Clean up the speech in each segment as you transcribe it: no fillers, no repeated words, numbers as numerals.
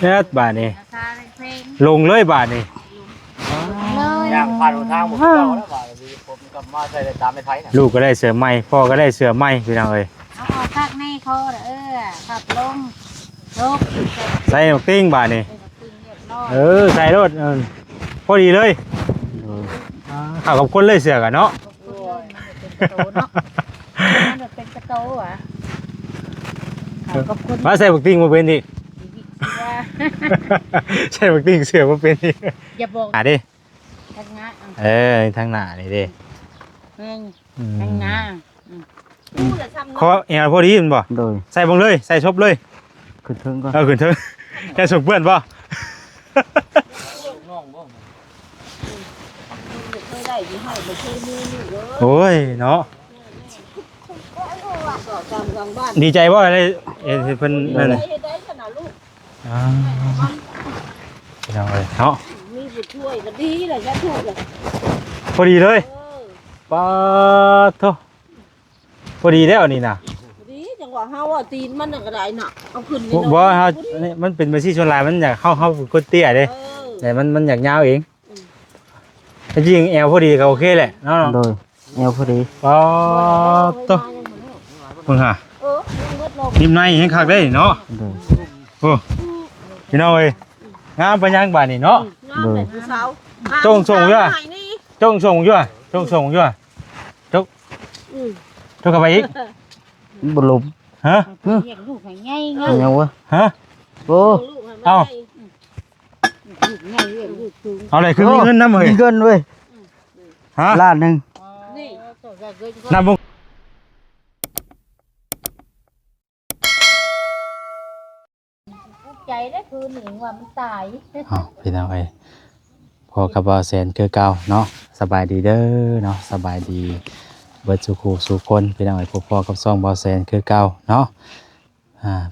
เนี่ยบาทนี่ลงเลยบาทนี่ย่างผ่านทางหมดแล้วแล้วบาทผมกลับมาใส่ตามในไทยนะลูกก็ได้เสือไหมพ่อก็ได้เสือไหมพี่น้องเอ้ยเอาออกคักในคอขับลงใส่หมกติ้งบาทนี่ใส่รถพอดีเลยข่าวกับคนเลยเสือกันเนาะเป็นกระโตอ่ะมาใส่หมกติ้งมาเป็นดิใส่หมกติ้งเสือมาเป็นดิอย่าบอกดิทางงาทางหน้านี่ดิทางงาขอเอวพอดีมันบ่ใส่บังเลยใส่ชบเลยขึ้นเทิงก็ขึ้นเทิงแค่ส่งเพื่อนบ่โอ้ยเนาะดีใจบ่อะไรเพิ่นนั่นน่ะเอาเลยเนาะมีผู้ช่วยก็ดีเลยจะถูกเลยพอดีเลยป๊าดโธ่พอดีแล้วนี่น่ะดีจังหวะเฮาอ่ะตีนมันก็ได้น่ะเอาขึ้นนี่บ่เฮามันเป็นบัญชีชนลายมันอยากเฮาคนเตี้ยเด้แต่มันอยากยาวเองจริงแอลพอดีก็โอเคแหละเนาะโดยแอลพอดีป๊าดโธ่เพิ่นหานิ่มในแฮงคักได้เนาะโอ้พี่น้องเอ้ยงามปานยังบาดนี่เนาะจงส่งอยู่จงส่งอยู่จงส่งอยู่จกเข้าไปอีกบ่ลมฮะเรียกลูกให้ใหญ่เงายังวะฮะโอ้เอาเอาเลยคือมีเงินนำเฮ้ยมีเงินเว้ยฮะล้านนึงนี่นำบ่ใจได้คือหนึ่งว่ามันตายพี่น้องเอ้ยพอกับบ่แสนคือเก่าเนาะสบายดีเด้อเนาะสบายดีเบิดสุขสุคนพี่น้องเอ้ยพอกับซ่องบ่แสนคือเก่าเนาะ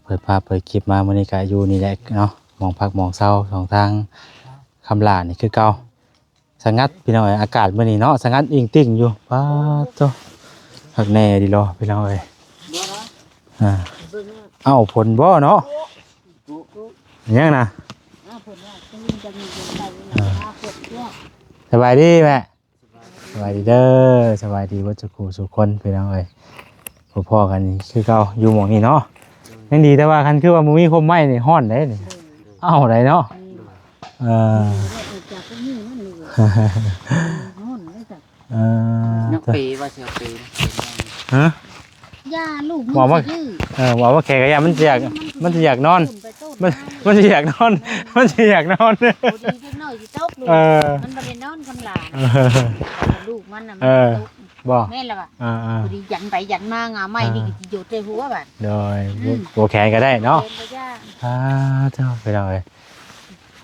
เปิดภาพเปิดคลิปมามื้อนี้ก็อยู่นี่แหละเนาะมองพักมองเศร้าของทางคำลานี่คือเก่าสงัดพี่น้องเอ้ยอากาศมื้อนี้เนาะสงัดอิงติ่งอยู่ป๊าดโตฮักแน่ดิรอพี่น้องเอ้ยเอ้าผลบ่เนาะยังนะสบายดีแม่สบายดีเด้อสบายดีวัชกูสุคนพี่น้องเอ้ยพ่อกันนี่คือเก่าอยู่หม่องนี้เนาะยังดีแต่ว่าคันคือว่ามึงมีคมไม้นี่ฮ้อนได้นี่เอ้าได้เนาะนักปีว่าเสียปีฮะย่าลูกบอกว่าแขกกะยามันจะอยากนอนมันจะอยากนอนมันจะอยากนอนมันไปนอนคำหลานลูกมันน่ะบอกแม่ละพอดียันไปยันมางาไม่นี่ก็หยุดเลยหัวแบบโดยโบแขนก็ได้เนาะเจ้าไปเลย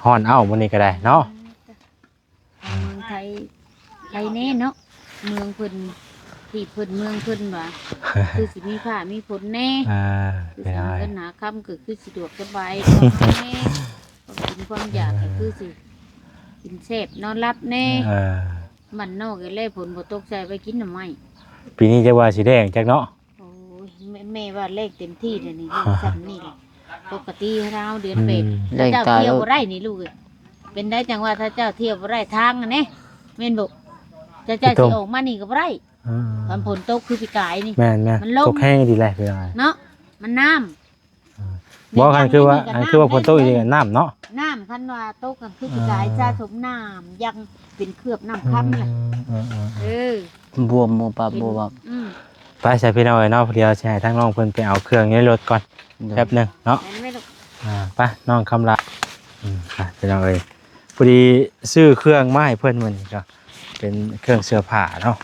ห่อนวันนี้ก็ได้เนาะเมืองไทยแน่เนาะเมืองพื้นที่พื้นเมืองพื้นว่าคือสิมีผ้ามีผลแน่คือสิเงินหาคำคือสะดวกสบายแน่กินความอยากคือสิกินเสพนอนรับแน่มันนอกไอ้เล่ผลบ่ตกใจไปกินหน่อไม้ปีนี้จะว่าสีแดงจักเนาะโอ้ยแม่ว่าเลขเต็มที่เลยนี่สั่นนี่เลยปกติเราเดือนเป็ดเจ้าเที่ยวบ่ได้นี่ลูกเป็นได้จังว่าถ้าเจ้าเที่ยวบ่ได้ทางนี่แม่นบ่เจ้าสิออกมานี่ก็บ่ได้ตอนฝนตกคือปีกายนี่มันตกแห้งดีเลยคืออะไรเนาะมันน้ำบอกกันคือว่าฝนตกจริงๆน้ำเนาะน้ำคันว่าตกกันคือปีกายจะสมน้ำยังเป็นเคลือบน้ำค่ำเลยบวมโมปะบวมไปใส่พี่น้องเนาะเดี๋ยวใช้ทั้งน้องเพิ่นไปเอาเครื่องในรถก่อนแป๊บนึงเนาะไปน้องคำละพี่น้องพอดีซื้อเครื่องไม้เพิ่นมันก็เป็นเครื่องเสื้อผ้าเนาะ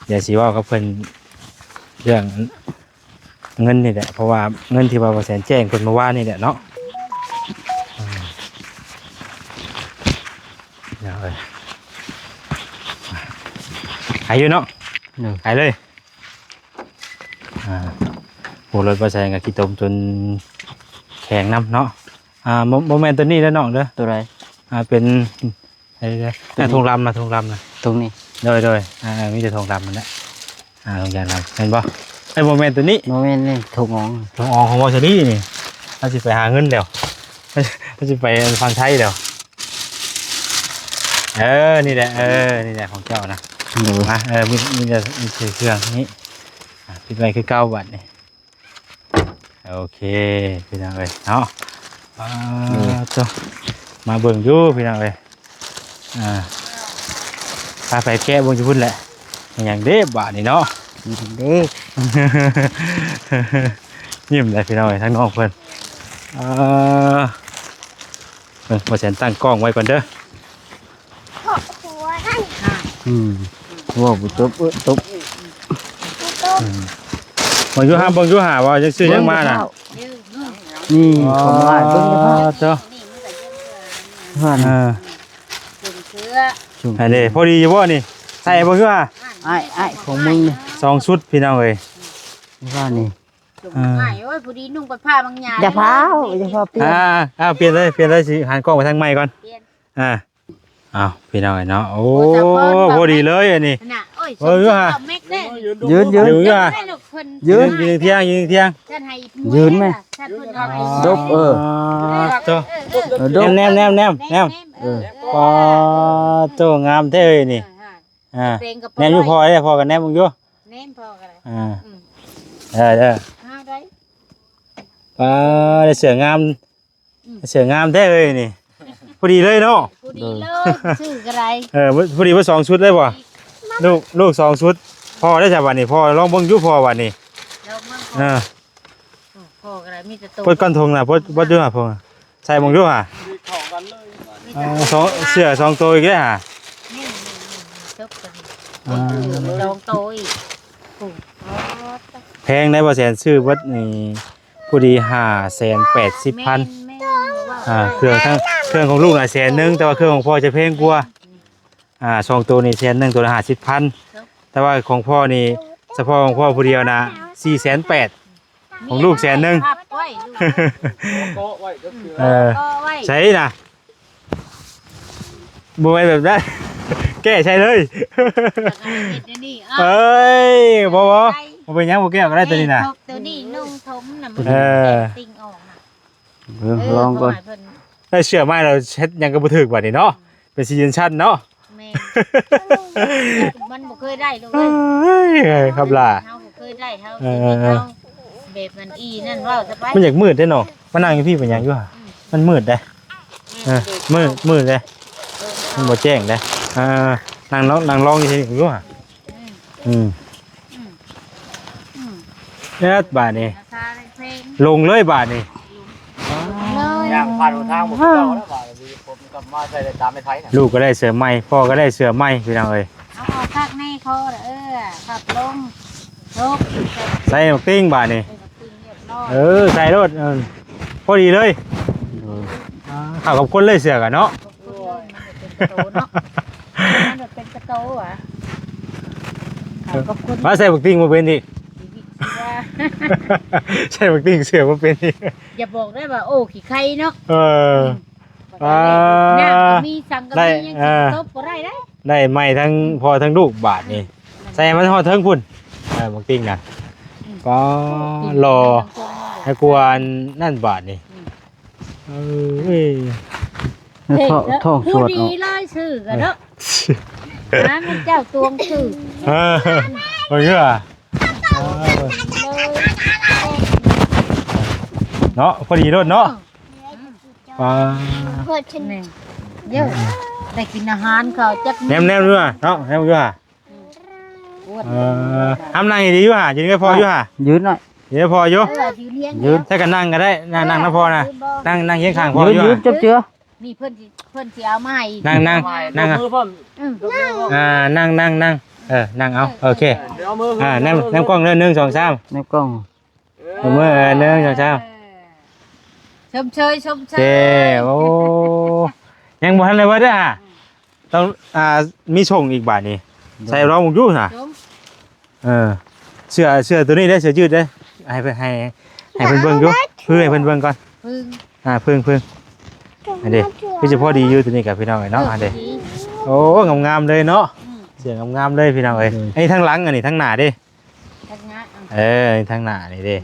เดี๋ยวสิว่าก็เพิ่นเรื่องเงินนี่แหละเพราะว่าเงินที่ว่าแสนแจ้งเพิ่นมาว่านี่แหละเนาะหายอยู่เนาะหายเลยโหรถประแสงกับขี้ตมจนแข็งน้ำเนาะโมเมนต์ตัวนี้แล้วน้องเด้อตัวไรเป็นอะไรทงลำนะทงลำนะตรงนี้โดยมีแต่ทงลำมันแหละทงยางลำเห็นป่ะไอ้โมเมนต์ตัวนี้โมเมนต์นี่ทงอองของวอชนี่นี่เราจะไปหาเงินเดี๋ยว มันจะไปฟังไทยเดี๋ยวนี่แหละนี่แหละของเจ้านะมามีจะมีเครื่องนี้ปิดไว้คือ9 บาทนี่โอเคพี่น้องเลยเนาะจ้ามาเบิ่งอยู่พี่น้องเลยพาไปแก้เบิ่งจะพูดแหละอย่างเด้บาทนี่เนาะเด้ยิ้มเลยพี่น้องเลยทั้งน้องเพิ่นมาแสนตั้งกล้องไว้ก่อนเด้อว้าวตุ๊บมาอยู่ห้ามเบิ่งอยู่หาว่าจะซื้อยังมาน่ะนี่ผมว่าเบิ่งเด้อ เจ้า เชื้อ อันนี้พอดีอยู่บ่นี่ใส่เบิ่งอยู่หา ไอ้ของมึงนี่ 2 ชุดพี่น้องเอ้ย ว่านี่ ง่ายโอ้ยผู้ดีนุ่งกับผ้าบางอย่าง อย่าพาวอย่าพาเปลี่ยน เปลี่ยนเลยสิหันกล้องไปทางไมค์ก่อนอ้าวพี่น้องเอ้ยเนาะโอ้พอดีเลยอันนี้ น่ะโอ้ยเม็ดเด้ ยืน อยู่อยู่อ่ะ ยืน ยืนเที่ยง ท่านให้ ยืนไหม ท่านเพิ่นเอาให้ ดบโต ดบ แนมปอโตงามแท้เอ้ยนี่แนมอยู่พอเด้พอกันแนมมึงอยู่ แนมพอกันเลย เด้อ เอาได้ ได้เสืองามแท้เอ้ยนี่พอดีเลยเนาะ ผู้ดีเลยชื่ออะไร พอดีว่า2 ชุดเลยบ่ลูก2 ชุดพอได้จ้ะวันนี้พอลองเบิ่งอยู่พอวันนี้ เราเมืองพอกันเลยมีแต่ตัว ปดก้อนทงน่ะปดอยู่ห่าพงใส่มึงอยู่ห่าเสื้อ2 ตัวอีกแล้วห่า นี่จบกันลองโตอีก แพงได้บ่แสนซื้อวัดนี่ผู้ดี580,000เครื่องของลูกน่ะ100,000แต่ว่าเครื่องของพ่อจะแพงกว่า2 ตัวนี่100,000ตัวละ50,000แต่ว่าของพ่อนี่เฉพาะของพ่อผู้เดียวนะ480,000ของลูก100,000ใช่น่ะบ่แม่นแบบนั้นแก้ใช่เลยเอ้ยบ่เป็นหยังบ่แก้ก็ได้ตัวนี้น่ะตัวนี้นุ่งทมน่ะมันติ่งออกลองก่อน ได้เชื่อไหมเราเช็ดยังก็บ่ถึกบัดนี้เนาะเป็นซีซันชั่นเนาะแม่มันบ่เคยได้เลยครับล่ะเฮาบ่เคยได้เฮาแบบมันอีนั่นว่าสบายมันอยากมืดได้เนาะมานั่งอยู่พี่เป็นหยังอยู่ห่ามันมืดได้มืดเลยมันบ่แจ้งได้นั่งร้องอยู่ที่นี่อยู่ห่าบาทนี่ลงเลยบาทนี่ย่างผ่านทางผมเก่าแล้วบาดนี้ผมกลับมาใส่ได้ตามไม่ไทยน่ะลูกก็ได้เสื้อใหม่พ่อก็ได้เสื้อใหม่พี่น้องเอ้ยเอาออกคักแน่คอขับลงใส่หมวกติ้งบาทนี่ใส่รถพอดีเลยเข้ากับคนเลยเสื้อกันเนาะเป็นกระโตอ่ะมาใส่หมวกติ้งมาเป็นอีกใช่หมวกติ้งเสื้อมาเป็นอีกอย่าบอกได้ว่าโอ้ขี้ไข่เนาะมีสังกะมียังตบบ่ได้ใหม่ทั้งพ่อทั้งลูกบาทนี่ใส่มันฮอดเทิงพุ่นหมวกติ้งน่ะก็รอให้กวนนั่นบาทนี่ท้องสวด ดีเลยชื่อกันเนาะมันเจ้าตวงชื่อโอ้ยเนาะพอดีรถเนาะเพื่อนฉันเยอะได้กินอาหารเขาจักแนมด้วยเนาะแนมด้วยทำนั่งดีอยู่ห่ายืนก็พออยู่ห่ายืนหน่อยยืนพออยู่ยืนถ้ากันนั่งก็ได้นั่งนะพอนะนั่งเยียงข้างพออยู่ยืนจับเจือนี่เพื่อนสิเอามาให้นั่งนั่งนั่งนั่งเอาโอเคแนมกล้องเลย1 2 3แนมกล้องมือ1 2 3ชมเชยโอ้ยังบ่ทันเลยว่าเด้อต้องมีส่งอีกบาทนี่ใส่รองมุกอยู่น่ะเสื้อตัวนี้ได้เสื้อยืดได้ให้เพิ่นเบิ่งอยู่เพื่อให้เพิ่นเบิ่งก่อนพึ่งอันนี้พี่จะพอดีอยู่ตัวนี้กับพี่น้องเนาะอันนี้โอ้งามๆเลยเนาะเสื้องามๆเลยพี่น้องเอ้ยไอ้ทั้งหลังอันนี้ทั้งหน้าดิทั้งหน้านี่ดิ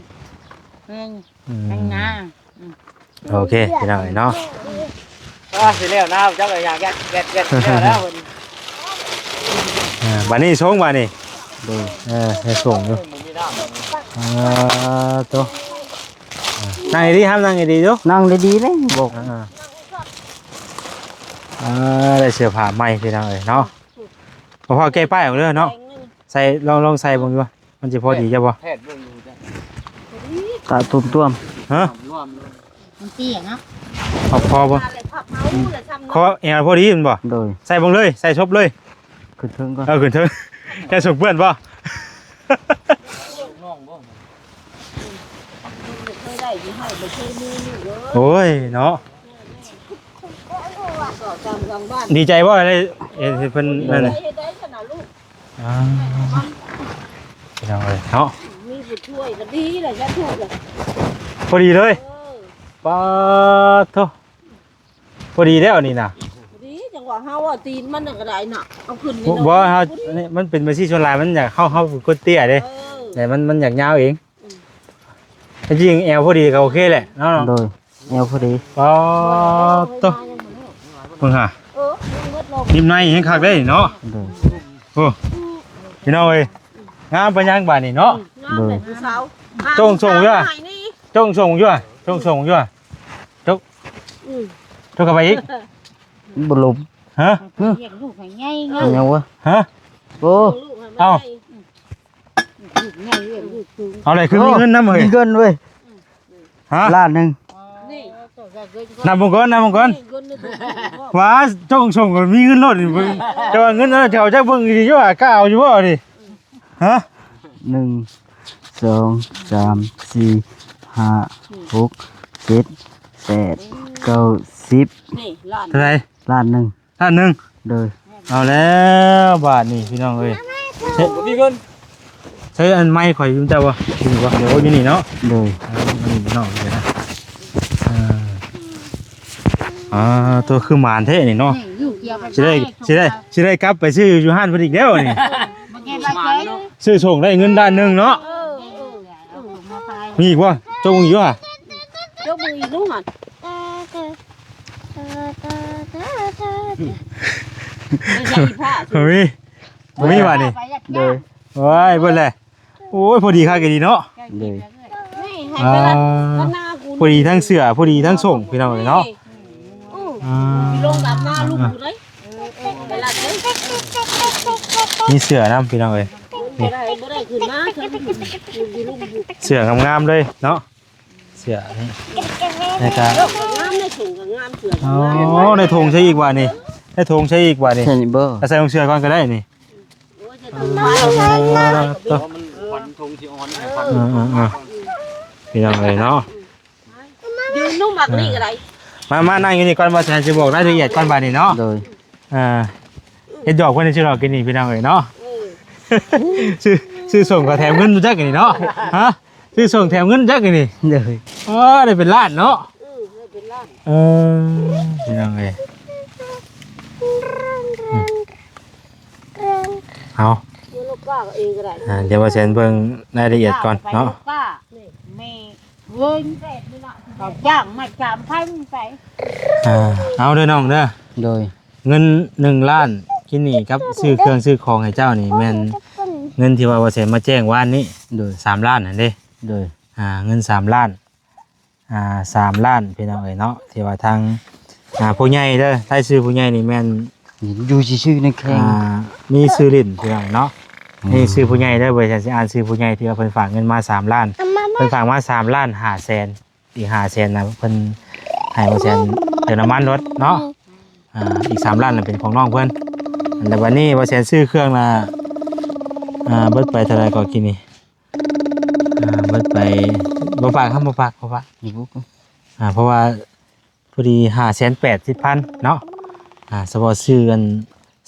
ทั้งหน้า โอเคพี่น้องเนาะ สิแล้วนะจักอย่างแก๊สแล้ว บัดนี้ส่งบัดนี้ โดย ให้ส่งอยู่ มีน้ำ ตัวนั่งดีครับนั่งดีดู นั่งดีๆเลยบอก ได้เสื้อผ้าใหม่พี่น้องเนาะพอแก้ป้ายออกเลยเนาะใส่ลองใส่บ่งดูมันจะพอดีจ้ะบ่ แพทย์เบิ่งอยู่จ้ะ ตาตุ่ม ฮะ รวม มันเตี้ยเนาะ พอบ่ขอเอวพอดีมันบ่ ๆโดย ใส่บ่งเลยใส่ชบเลย ขึ้นเทิงก่อน ขึ้นเถอะแค่ส่งเพื่อนบ่ น้องบ่ โอ้ยเนาะดีใจบ่อะไรเพิ่นนั่นน่ะพี่น้องเอ้ยเนาะ มีผู้ช่วยก็ดีเลยจะถูกเลย พอดีเลยป๊าดโธ่พอดีแล้วนี่น่ะ ดีจังหวะเฮาอ่ะตีนมันน่ะก็ได้น่ะเอาขึ้น บ่เฮาอันนี้มันเป็นบัญชีชนลายมันอยากเข้าเป็นคนเตี้ยเด้แต่มันอยากยาวเองจริงๆแอลพอดีก็โอเคแหละเนาะ โดยแนวพอดี ป๊าดโธ่เพิ่งหา ยังมืดลง นิ่มในยังคักได้เนาะ โดย โอ้พี่น้องเอ้ยงามปานยังบาดนี่เนาะ งามเลยผู้สาว จงส่งอยู่อะ จงส่งอยู่อะจงส่งอยู่อะจกจกกลับไปอีก บ่ลม ฮะ เลี้ยงลูกให้ใหญ่เงา เป็นยังวะ ฮะ โอ้ ลูกใหญ่เลี้ยงลูกสูง เอาเลยคือมีเงินนำเฮ้ย มีเงินเว้ย ฮะ ล้านหนึง นี่ นำบ่ก่อนนำบ่ก่อน เงินในถุง ว้าจงส่งก็มีเงินโลดนี่เบิ่งแต่ว่าเงินนั้นเจ้าจักเบิ่งดีอยู่ว่ากล้าเอาอยู่บ่ดิฮะ 1 2 3 4 5 6 7 8 9 10 นี่ล้าน เท่าไหร่ ล้านหนึง ล้านหนึง โดย เอาแล้วบาทนี่พี่น้องเอ้ย มีเงิน ใช้อันไม้ข่อยอยู่เจ้าบ่อยู่บ่เดี๋ยวอยู่นี่เนาะ โดย มันอยู่นอกเลยนะตัวคือหมานเท่นี่เนาะ นี่อยู่เกี่ยวกัน สิได้กลับไปซื้ออยู่ห้านเพิ่นอีกแล้วนี่ บ่แก่บ่แก่ ซื้อส่งได้เงินด้านหนึงเนาะ เอาถุงมาพาย มีอีกบ่จงอีกบ่ เจ้ามืออีกลูกอ่ะไม่ใช่ผ้า บ่มีบาดนี่ โดย โอ้ยเบิ่นแหละโอ้ยพอดีคักดีเนาะ นี่ให้ไปละหน้ากู พอดีทั้งเสื้อพอดีทั้งส่งพี่น้องเอ้ยเนาะ ลงดับหน้าลูกกูเลยไปละเลย มีเสื้อนํพี่น้องเอ้ย บ่ได้ขึ้นมาฉันอยู่ลูกอยู่ เสื้องามๆเลยเนาะเสื้อนี่แล้วก็ งามในถุงกับงามเสือ อ๋อในธงใช้อีกว่านี่ในธงใช้อีกว่านี่ ใช่บ่ ใส่ลงเสื้อก่อนก็ได้นี่ โอ้ยจะต้องมา ตัว มันควันทงสิอ่อนให้ควัน พี่น้องเลยเนาะ ยืนนุ่มมากนี่ก็ได้ มานั่งอยู่นี่ก่อนว่าจะบอกรายละเอียดก่อนบาดนี้เนาะ โดย เฮ็ดดอกเพิ่นสิดอกกินนี่พี่น้องเอ้ยเนาะซื้อส่งก็แถมเงินจักนี่เนาะฮะซื้อส่งแถมเงินจักนี่ โดย ได้เป็นล้านเนาะ เป็นล้าน พี่น้องเอ้ยเอา ลูกป้าก็เองก็ได้ เดี๋ยวว่าเซ็นเบิ่งรายละเอียดก่อนเนาะ ป้าแม่เวิ้นเขาจ้างมา3,000ไป เอาเด้อน้องเด้อ โดย เงิน1ล้านกินนี่ครับซื้อเครื่องซื้อของให้เจ้านี่แม่นเงินที่ว่าเซ็นมาแจ้งว่านนี้ โดย 3ล้านนั่นเด้ โดย เงิน3ล้าน3ล้านพี่น้องเอ้ยเนาะที่ว่าทางผู้ใหญ่เด้อถ้าซื้อผู้ใหญ่นี่แม่น อยู่ซื่อๆในแข้ง มีซื้อลิ้นพี่น้องเนาะนี่ซื้อผู้ใหญ่เด้อเบอร์ฉันสิอ่านซื้อผู้ใหญ่ที่ว่าเพิ่นฝากเงินมา3ล้านเพิ่นฝากมา3ล้าน5แสนอีก5แสนน่ะเพิ่นให้บ่แสนเติมน้ำมันรถเนาะอีก3ล้านน่ะเป็นของน้องเพิ่นแต่วันนี้บ่แสนซื้อเครื่องน่ะเบิดไปเท่าไหร่ก็กินนี่เบิดไปบ่ฝากครับบ่ฝาก อยู่บ่ เพราะว่าพอดี580,000เนาะสปอร์ตซื้อกัน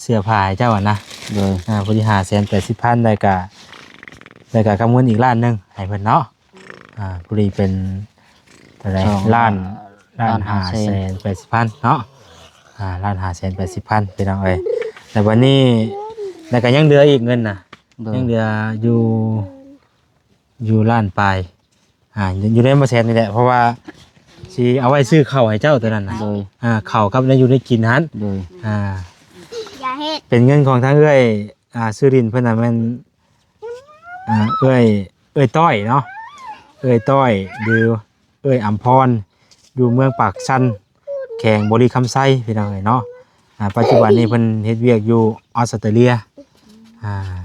เสื้อผ้าให้เจ้าอ่ะนะ โดย พอดี580,000ได้กะกำเงินอีกล้านหนึงให้เพิ่นเนาะพอดีเป็นเท่าไหร่ล้าน580,000เนาะล้าน580,000พี่น้องเอ้ยแต่วันนี้แล้วก็ยังเหลืออีกเงินน่ะ โดย ยังเหลืออยู่ล้านปลายอยู่ในบ่แสนนี่แหละเพราะว่า สิเอาไว้ซื้อข้าวให้เจ้าตัวนั้นน่ะ โดย ข้าวกับได้อยู่ได้กินหัน โดย อย่าเฮ็ด เป็นเงินของทางเอ้ยซื้อดินเพิ่นน่ะแม่นเอ้ยต้อยเนาะเอ้ยต้อยหรือเอ้ยอัมพรอยู่เมืองปากชันแข่งบริคำไซพี่น้องเอ้ยเนาะปัจจุบันนี้เพิ่นเฮ็ดเวียกอยู่ออสเตรเลีย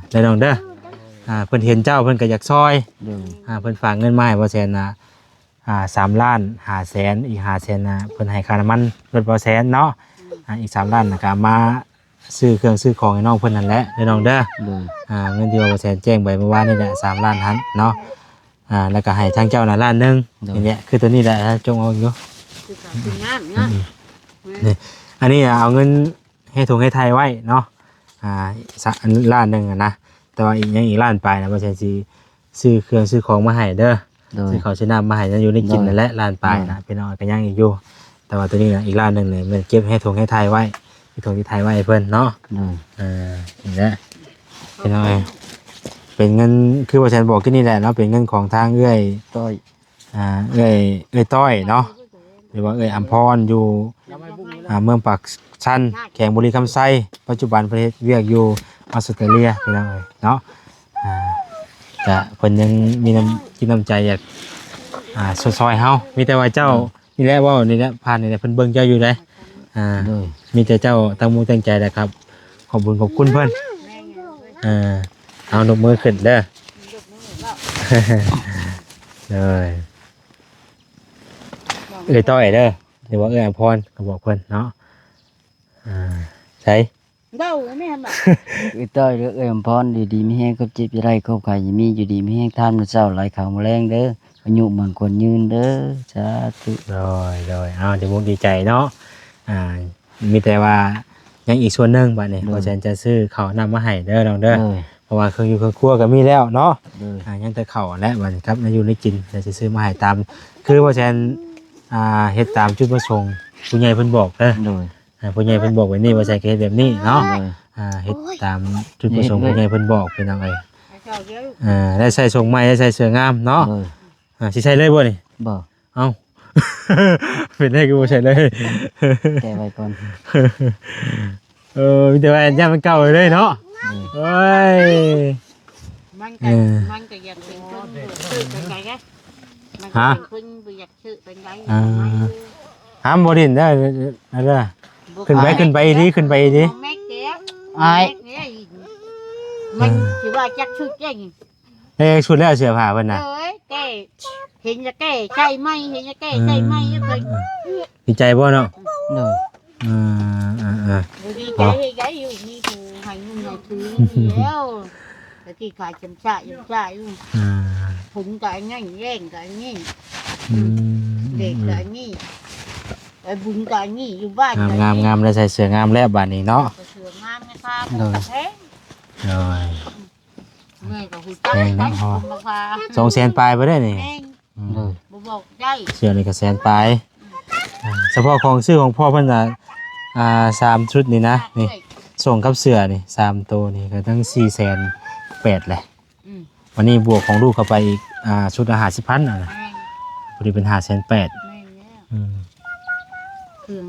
ได้น้องเด้อเพิ่นเห็นเจ้าเพิ่นก็อยากซอย โดย เพิ่นฝากเงินมาให้บ่แสนนะ3ล้าน5แสนอีก5แสนนะเพิ่นให้ค่าน้ำมันรถบ่แสนเนาะอีก3ล้านน่ะก็มาซื้อเครื่องซื้อของให้น้องเพิ่นนั่นแหละเด้อน้องเด้อ โดย เงินที่ว่าบ่แสนแจ้งไปเมื่อวานนี่แหละ3ล้านหันเนาะแล้วก็ให้ทางเจ้าน่ะล้านหนึงนี่แหละคือตัวนี้แหละจงเอาอยู่ คือการกินน้ำเนาะ นี่อันนี้เอาเงินให้ถุงให้ไทยไว้เนาะล้านหนึงนะแต่ว่าอีกยังอีกล้านปลายนะบ่แสนสิซื้อเครื่องซื้อของมาให้เด้อ โดย ซื้อข้าวซื้อน้ำมาให้อยู่ได้กินนั่นแหละล้านปลายนะพี่น้องก็ยังอีกอยู่แต่ว่าตัวนี้นะอีกล้านหนึงเนี่ยมันเก็บให้ถุงให้ไทยไว้ให้ถุงที่ไทยไว้ให้เพิ่นเนาะ โดย นี่แหละพี่น้องเป็นเงินคือว่าฉันบอกที่นี่แหละเนาะเป็นเงินของทางเอื้อย ต้อย เอื้อยต้อยเนาะหรือว่าเอื้อยอัมพรอยู่เมืองปากชันแข่งบุรีคำไซปัจจุบันประเทศเวียกอยู่ออสเตรเลียพี่น้องเนาะแต่เพิ่นยังมีน้ำกินน้ำใจอยากซอยเฮามีแต่ว่าเจ้านี่แหละว่านี่แหละผ่านนี่แหละเพิ่นเบิ่งเจ้าอยู่ได้ โดย มีแต่เจ้าตั้งมือตั้งใจแหละครับขอบคุณขอบคุณเพื่อนเอานกมือขึ้นเด้อ เลยต้อยเด้อเดี๋ยวว่าอัมพรก็บอกเพื่อนเนาะใช่ เด้าแม่บ่ ต้อยเด้อเอ้ยอำพรดีๆมีแห้งกับเจ็บจะได้ครบใครมีอยู่ดีมีแห้งทานมื้อเช้าหลายข้าวมื้อแรงเด้ออายุมันควรยืนเด้อสาธุ เลยเอาเดี๋ยวมุกดีใจเนาะมีแต่ว่ายังอีกส่วนหนึ่งบัดนี้พอฉันจะซื้อข้าวนำมาให้เด้อน้องเด้อ โดย เพราะว่าเครื่องอยู่เครื่องครัวก็มีแล้วเนาะ โดย ยังแต่ข้าวและบัดนี้ครับนายอยู่ได้กินจะซื้อมาให้ตามคือว่าฉันเฮ็ดตามจุดประสงค์ผู้ใหญ่เพิ่นบอกเด้อ โดย ผู้ใหญ่เพิ่นบอกไว้นี่ว่าใส่เฮ็ดแบบนี้เนาะ โดย เฮ็ดตามจุดประสงค์ผู้ใหญ่เพิ่นบอกเป็นจังไง เจ้าเยอะ ได้ใส่ทรงใหม่ได้ใส่เสื้องามเนาะ โดย สิใส่เลยบ่นี่ บ่ เอ้า เป็นได้คือบ่ใส่เลย แก้ไว้ก่อน มีแต่ว่าย่ามันเก่าเลยเนาะโอ้ย มันก็อยากเป็นคนชื่อเป็นไงไงมันก็เป็นคนอยากชื่อเป็นไง ห้ามบ่ดินเด้อเด้อขึ้นไปดีขึ้นไปดี แม่แก้ว อ้าย มันสิว่าจักชื่อแจ้ง ชุดแล้วเสื้อผ้าเพิ่นน่ะ เอ้ยแก้เห็นจะแก้ใช่ไหมเห็นจะแก้ใช่ไหมเคย ดีใจบ่เนาะ โดย ดีใจใจอยู่นี่ถูให้เงินให้ถือแล้วแต่ที่ขายจำชาอยู่ผลก็ง่ายแย่งก็ง่ายเด็กก็ง่ายไอ้บุญก็ง่ายอยู่บ้าน งามได้ใส่เสื้องามแล้วบัดนี้เนาะ เสืองามนะครับแพง โอ้ย แม่ก็หูจักได้คุณราคา 200,000ปลายบ่ได้นี่ แพง โดย บอกได้ เสื้อนี่ก็100,000ปลายเฉพาะของซื้อของพ่อเพิ่นน่ะ3ชุดนี่นะนี่ส่งกับเสื้อนี่3ตัวนี่ก็ทั้ง4,800แหละวันนี้บวกของลูกเข้าไปอีกชุดละ50,000น่ะนะพอดีเป็น5,800อืม เครื่อง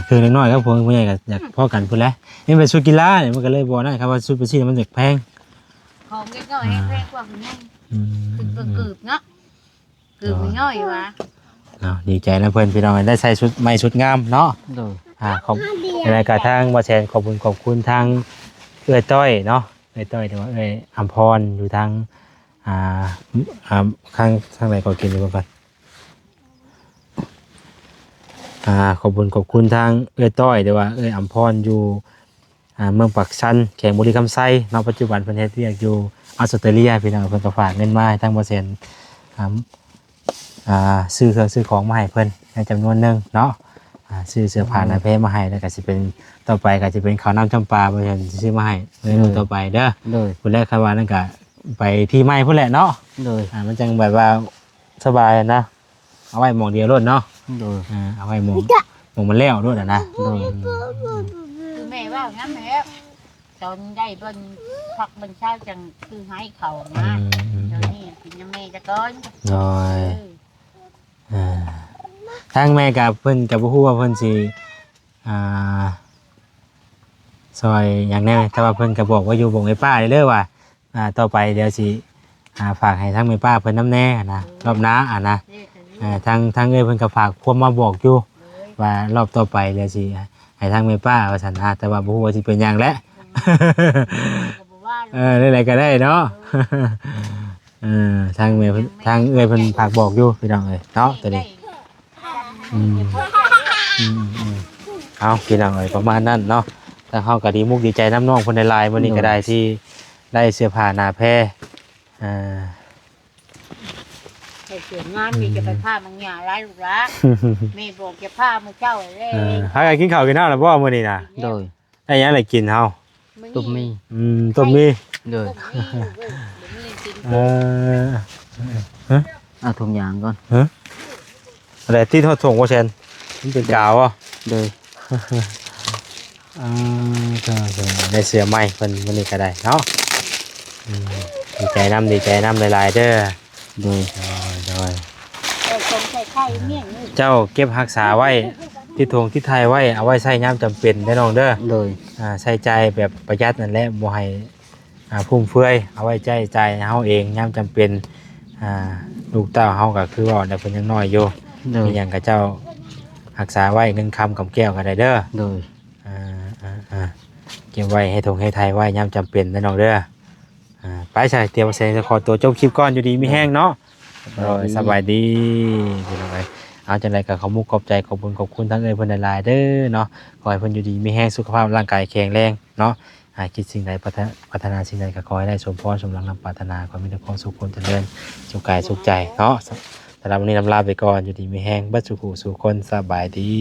คือเล็กน้อยครับผมผู้ใหญ่ก็อยากพ่อกันพุ่นแหละนี่เป็นชุดกีฬาเนี่ยมันก็เลยบอกนะครับว่าชุดประชีมันเด็กแพง ของเล็กน้อยแพงกว่าคุณแม่คือเกือบเนาะเกือบไม่ย่อยวะ ดีใจนะเพื่อนพี่น้องได้ใส่ชุดใหม่ชุดงามเนาะ โดย ขอบในรายการทางบ่แชนขอบคุณทางเอื้อยต้อยเนาะเอื้อยต้อยแต่ว่าเอื้อยอัมพรอยู่ทางข้างไหนก็กินดูก่อนขอบคุณทางเอื้อยต้อยแต่ว่าเอื้อยอัมพรอยู่เมืองปักชันแข่งบุรีคำไซเนาะปัจจุบันเพิ่นเฮ็ดเวียกอยู่ออสเตรเลียพี่น้องเพิ่นก็ฝากเงินมาให้ทางบ่แชนซื้อเครื่องซื้อของมาให้เพิ่นในจำนวนหนึงเนาะซื้อเสื้อผ้าหน้าแพรมาให้แล้วก็สิเป็นต่อไปก็จะเป็นข้าวน้ำจำปาบ่แชนสิซื้อมาให้เมนูต่อไปเด้อ โดย พุ่นแรกคาดว่านั่นก็ไปพี่ใหม่พุ่นแหละเนาะ โดย มันจังแบบว่าสบายนะเอาไว้หม่องเดียวรถเนาะ โดย เอาไว้หม่องมันแล้วรถนะ โดย คือแม่ว่างั้นแม่ตอนได้บนพักบนเช้าจังคือให้เขานะเดี๋ยวนี้กินน้ำแม่จะก้อน น้อย อ่าทางแม่กับเพิ่นกับบ่ฮู้ว่าเพิ่นสิอ่าซอยหยังแน่แต่ว่าเพิ่นก็บอกว่าอยู่บ่งไอ้ป้าเด้อว่าต่อไปเดี๋ยวสิฝากให้ทางแม่ป้าเพิ่นนำแน่นะรอบหน้านะทางเอ้ยเพิ่นก็ฝากความมาบอกอยู่ว่ารอบต่อไปเดี๋ยวสิให้ทางแม่ป้าว่าซั่นแต่ว่าบ่ฮู้ว่าสิเป็นหยังแหละ ได้ไรก็ได้เนาะ ทางเมย์ทางเอ้ยเพิ่นฝากบอกอยู่พี่น้องเอ้ยเนาะตัวนี้เอาพี่น้องเอ้ยประมาณนั้นเนาะทางเฮาก็ดีมุกดีใจน้ำน้องเพิ่นในไลน์มื้อนี้ก็ได้ที่ได้เสื้อผ้าหน้าแพรให้เสียงานมีจะไปผ้ามังหยาหลายลูกหลานแม่บอกจะผ้ามื้อเช้าเลย เฮาก็กินข้าวกินน้ำแล้วบ่มื้อนี้น่ะ โดย ได้หยังได้กินเฮา ตุ่มมี ต้มมี โดย เอาถุงยางก่อน อะไรที่ทอดส่งบ่แซนมันเป็นกาวอ่ะ โดย ก็ได้เสื้อใหม่เพิ่นมื้อนี้ก็ได้เนาะดีใจนำหลายๆเด้อ โดย โดย สมใส่ไข่เมี่ยงนี่ เจ้าเก็บรักษาไว้ที่ทงที่ไทยไว้เอาไว้ใช้ยามจำเป็นได้น้องเด้อ โดย ใช้จ่ายแบบประหยัดนั่นแหละบ่ให้ฟุ่มเฟือยเอาไว้จ่ายเฮาเองยามจำเป็นลูกเต้าเฮาก็คือว่าได้เพิ่นยังน้อยอยู่ โดย มีหยังกับเจ้ารักษาไว้เงินคำกับแก้วก็ได้เด้อ โดย เก็บไว้ให้ทงให้ไทยไว้ยามจำเป็นได้น้องเด้อไปใส่เตรียมเสร็จจะขอตัวจบคลิปก่อนอยู่ดีมีแห้งเนาะสบายดีพี่น้องเอ้ยเอาจังไดก็ขอมุกขอบใจขอบคุณทั้งเอ้ยเพิ่นหลายๆเด้อเนาะขอให้เพิ่นอยู่ดีมีแห้งสุขภาพร่างกายแข็งแรงเนาะคิดสิ่งใดพัฒนาสิ่งใดก็ขอให้ได้สมพรสมหวังนำปรารถนาขอให้มีแต่ความสุขความเจริญสุขกายสุขใจเนาะสำหรับวันนี้ลาไปก่อนอยู่ดีมีแห้งเบิดสุขสู่คนสบายดี